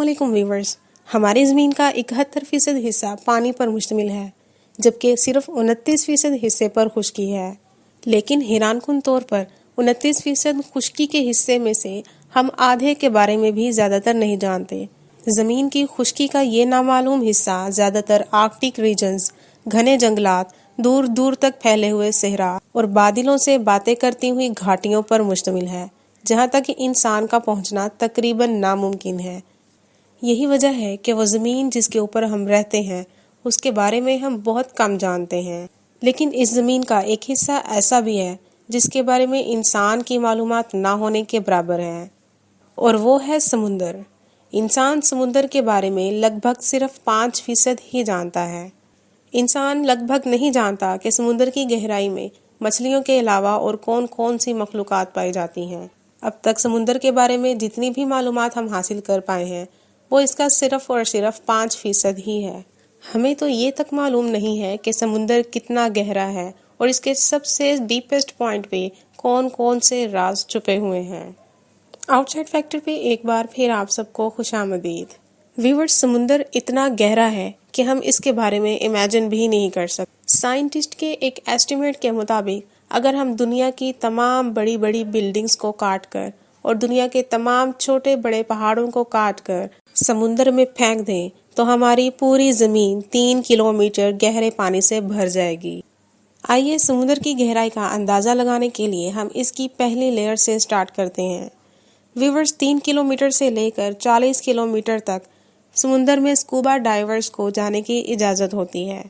علیکم ویورز. ہماری زمین کا 71% حصہ پانی پر مشتمل ہے، جبکہ صرف 29% حصے پر خشکی ہے. لیکن حیران کن طور پر 29% خشکی کے حصے میں سے ہم آدھے کے بارے میں بھی زیادہ تر نہیں جانتے. زمین کی خشکی کا یہ نامعلوم حصہ زیادہ تر آرکٹک ریجنز، گھنے جنگلات، دور دور تک پھیلے ہوئے صحرا اور بادلوں سے باتیں کرتی ہوئی گھاٹیوں پر مشتمل ہے، جہاں تک انسان کا پہنچنا تقریباً ناممکن ہے. یہی وجہ ہے کہ وہ زمین جس کے اوپر ہم رہتے ہیں اس کے بارے میں ہم بہت کم جانتے ہیں. لیکن اس زمین کا ایک حصہ ایسا بھی ہے جس کے بارے میں انسان کی معلومات نہ ہونے کے برابر ہے، اور وہ ہے سمندر. انسان سمندر کے بارے میں لگ بھگ صرف 5% ہی جانتا ہے. انسان لگ بھگ نہیں جانتا کہ سمندر کی گہرائی میں مچھلیوں کے علاوہ اور کون کون سی مخلوقات پائی جاتی ہیں. اب تک سمندر کے بارے میں جتنی بھی معلومات ہم حاصل کر پائے ہیں وہ اس کا صرف اور صرف 5% ہی ہے. ہمیں تو یہ تک معلوم نہیں ہے کہ سمندر کتنا گہرا ہے اور اس کے سب سے ڈیپسٹ پوائنٹ پہ کون کون سے راز چھپے ہوئے ہیں. آؤٹ سائڈ فیکٹر پہ ایک بار پھر آپ سب کو خوش آمدید. ویورز، سمندر اتنا گہرا ہے کہ ہم اس کے بارے میں امیجن بھی نہیں کر سکتے. سائنٹسٹ کے ایک ایسٹیمیٹ کے مطابق اگر ہم دنیا کی تمام بڑی بڑی بلڈنگز کو کاٹ کر اور دنیا کے تمام چھوٹے بڑے پہاڑوں کو کاٹ کر سمندر میں پھینک دیں تو ہماری پوری زمین 3 کلومیٹر گہرے پانی سے بھر جائے گی. آئیے سمندر کی گہرائی کا اندازہ لگانے کے لیے ہم اس کی پہلی لیئر سے سٹارٹ کرتے ہیں. ویورز، 3 کلومیٹر سے لے کر 40 کلومیٹر تک سمندر میں اسکوبا ڈائیورز کو جانے کی اجازت ہوتی ہے.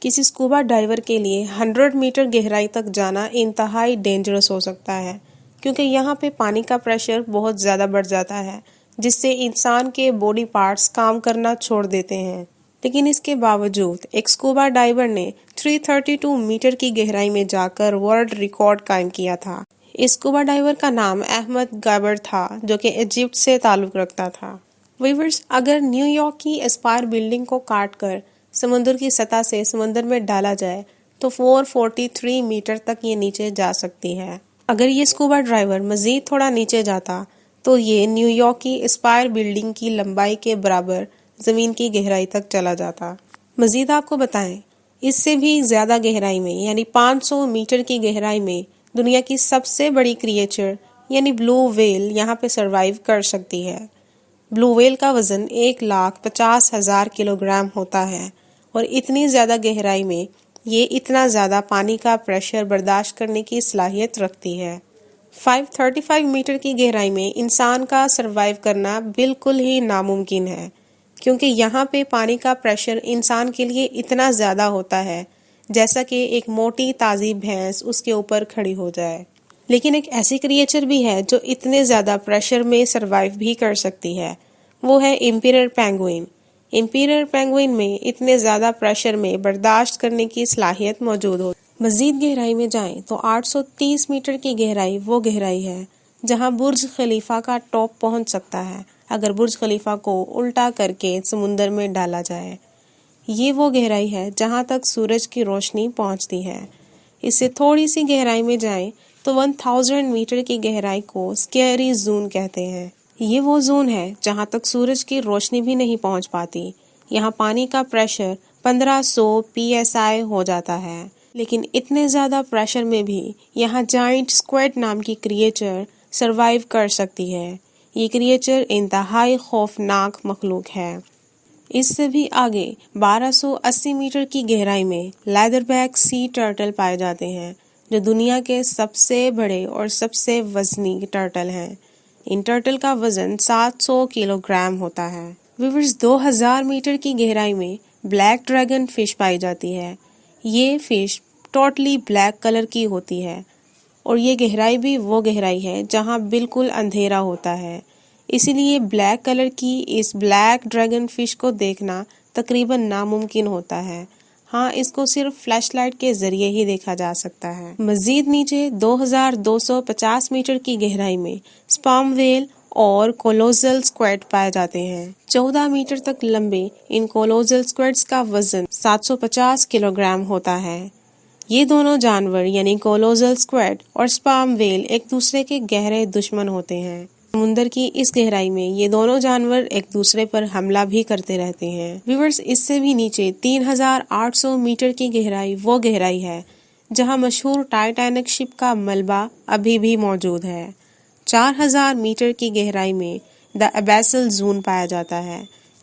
کسی اسکوبا ڈائیور کے لیے 100 میٹر گہرائی تک جانا انتہائی ڈینجرس ہو سکتا ہے، کیونکہ یہاں پہ پانی کا پریشر بہت زیادہ بڑھ جاتا ہے جس سے انسان کے باڈی پارٹس کام کرنا چھوڑ دیتے ہیں. لیکن اس کے باوجود ایک اسکوبا ڈائیور نے 332 میٹر کی گہرائی میں جا کر ورلڈ ریکارڈ قائم کیا تھا. اس اسکوبا ڈائیور کا نام احمد گابر تھا، جو کہ ایجپٹ سے تعلق رکھتا تھا. ویورز، اگر نیو یارک کی اسپائر بلڈنگ کو کاٹ کر سمندر کی سطح سے سمندر میں ڈالا جائے تو 443 میٹر تک یہ نیچے جا سکتی ہے. اگر یہ اسکوبا ڈرائیور مزید تھوڑا نیچے جاتا تو یہ نیو یارک کی اسپائر بلڈنگ کی لمبائی کے برابر زمین کی گہرائی تک چلا جاتا. مزید آپ کو بتائیں، اس سے بھی زیادہ گہرائی میں یعنی 500 میٹر کی گہرائی میں دنیا کی سب سے بڑی کریچر یعنی بلو ویل یہاں پہ سروائیو کر سکتی ہے. بلو ویل کا وزن 1,50,000 کلو گرام ہوتا ہے اور اتنی زیادہ گہرائی میں یہ اتنا زیادہ پانی کا پریشر برداشت کرنے کی صلاحیت رکھتی ہے. 535 میٹر کی گہرائی میں انسان کا سروائیو کرنا بالکل ہی ناممکن ہے، کیونکہ یہاں پہ پانی کا پریشر انسان کے لیے اتنا زیادہ ہوتا ہے جیسا کہ ایک موٹی تازی بھینس اس کے اوپر کھڑی ہو جائے. لیکن ایک ایسی کریچر بھی ہے جو اتنے زیادہ پریشر میں سروائیو بھی کر سکتی ہے، وہ ہے امپیرر پینگوئن. امپیرر پینگوئن میں اتنے زیادہ پریشر میں برداشت کرنے کی صلاحیت موجود ہوتی. مزید گہرائی میں جائیں تو 830 میٹر کی گہرائی وہ گہرائی ہے جہاں برج خلیفہ کا ٹاپ پہنچ سکتا ہے اگر برج خلیفہ کو الٹا کر کے سمندر میں ڈالا جائے. یہ وہ گہرائی ہے جہاں تک سورج کی روشنی پہنچتی ہے. اس سے تھوڑی سی گہرائی میں جائیں تو 1000 میٹر کی گہرائی کو اسکیئری زون کہتے ہیں. یہ وہ زون ہے جہاں تک سورج کی روشنی بھی نہیں پہنچ پاتی. یہاں پانی کا پریشر 1500 PSI ہو جاتا ہے. لیکن اتنے زیادہ پریشر میں بھی یہاں جائنٹ اسکویڈ نام کی کریچر سروائیو کر سکتی ہے. یہ کریچر انتہائی خوفناک مخلوق ہے. اس سے بھی آگے 1280 میٹر کی گہرائی میں لیدر بیک سی ٹرٹل پائے جاتے ہیں، جو دنیا کے سب سے بڑے اور سب سے وزنی ٹرٹل ہیں. ان ٹرٹل کا وزن 700 کلو گرام ہوتا ہے. ویورز، 2000 میٹر کی گہرائی میں بلیک ڈریگن فش پائی جاتی ہے. یہ فش ٹوٹلی بلیک کلر کی ہوتی ہے اور یہ گہرائی بھی وہ گہرائی ہے جہاں بالکل اندھیرا ہوتا ہے. اسی لیے بلیک کلر کی اس بلیک ڈریگن فش کو دیکھنا تقریباً ناممکن ہوتا ہے. ہاں، اس کو صرف فلیش لائٹ کے ذریعے ہی دیکھا جا سکتا ہے. مزید نیچے 2250 میٹر کی گہرائی میں سپرم ویل اور کولوزل سکویڈ پائے جاتے ہیں. 14 میٹر تک لمبے ان کولوزل سکویڈز کا وزن 750 کلو گرام ہوتا ہے. یہ دونوں جانور یعنی کولوزل سکویڈ اور سپرم ویل ایک دوسرے کے گہرے دشمن ہوتے ہیں. سمندر کی اس گہرائی میں یہ دونوں جانور ایک دوسرے پر حملہ بھی کرتے رہتے ہیں۔ ویورز، اس سے بھی نیچے 3800 میٹر کی گہرائی وہ گہرائی ہے جہاں مشہور ٹائٹینک شپ کا ملبہ ابھی بھی موجود ہے۔ 4000 میٹر کی گہرائی میں دا ایبیسل زون پایا جاتا ہے۔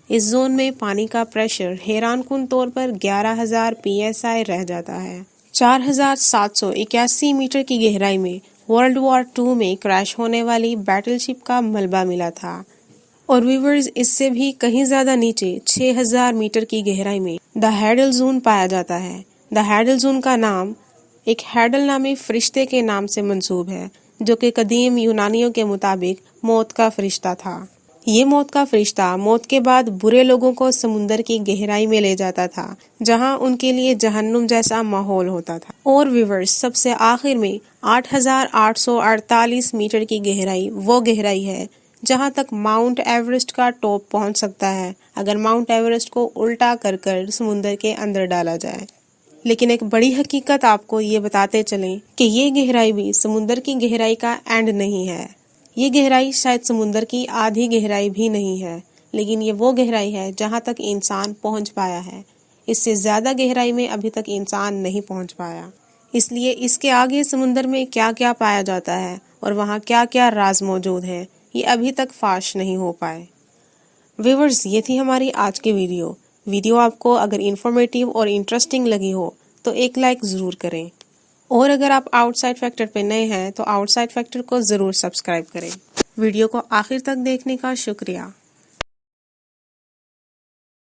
اس زون میں پانی کا پریشر حیران کن طور پر 11000 PSI رہ جاتا ہے۔ 4781 میٹر کی گہرائی میں ورلڈ وار 2 میں کریش ہونے والی بیٹل شپ کا ملبہ ملا تھا۔ اور ویورز، اس سے بھی کہیں زیادہ نیچے 6000 میٹر کی گہرائی میں دا ہیڈل زون پایا جاتا ہے۔ دا ہیڈل زون کا نام ایک ہیڈل نامی فرشتے کے نام سے منسوب ہے جو کہ قدیم یونانیوں کے مطابق موت کا فرشتہ تھا۔ یہ موت کا فرشتہ موت کے بعد برے لوگوں کو سمندر کی گہرائی میں لے جاتا تھا جہاں ان کے لیے جہنم جیسا ماحول ہوتا تھا۔ اور ویورز، سب سے آخر میں 8848 میٹر کی گہرائی وہ گہرائی ہے جہاں تک ماؤنٹ ایورسٹ کا ٹاپ پہنچ سکتا ہے اگر ماؤنٹ ایورسٹ کو الٹا کر سمندر کے اندر ڈالا جائے۔ لیکن ایک بڑی حقیقت آپ کو یہ بتاتے چلیں کہ یہ گہرائی بھی سمندر کی گہرائی کا اینڈ نہیں ہے۔ یہ گہرائی شاید سمندر کی آدھی گہرائی بھی نہیں ہے، لیکن یہ وہ گہرائی ہے جہاں تک انسان پہنچ پایا ہے۔ اس سے زیادہ گہرائی میں ابھی تک انسان نہیں پہنچ پایا۔ اس لیے اس کے آگے سمندر میں کیا کیا پایا جاتا ہے اور وہاں کیا کیا راز موجود ہیں، یہ ابھی تک فاش نہیں ہو پائے۔ ویورز، یہ تھی ہماری آج کی ویڈیو آپ کو اگر انفارمیٹیو اور انٹرسٹنگ لگی ہو تو ایک لائک ضرور کریں، اور اگر آپ آؤٹ سائڈ فیکٹر پہ نئے ہیں تو آؤٹ سائڈ فیکٹر کو ضرور سبسکرائب کریں۔ ویڈیو کو آخر تک دیکھنے کا شکریہ۔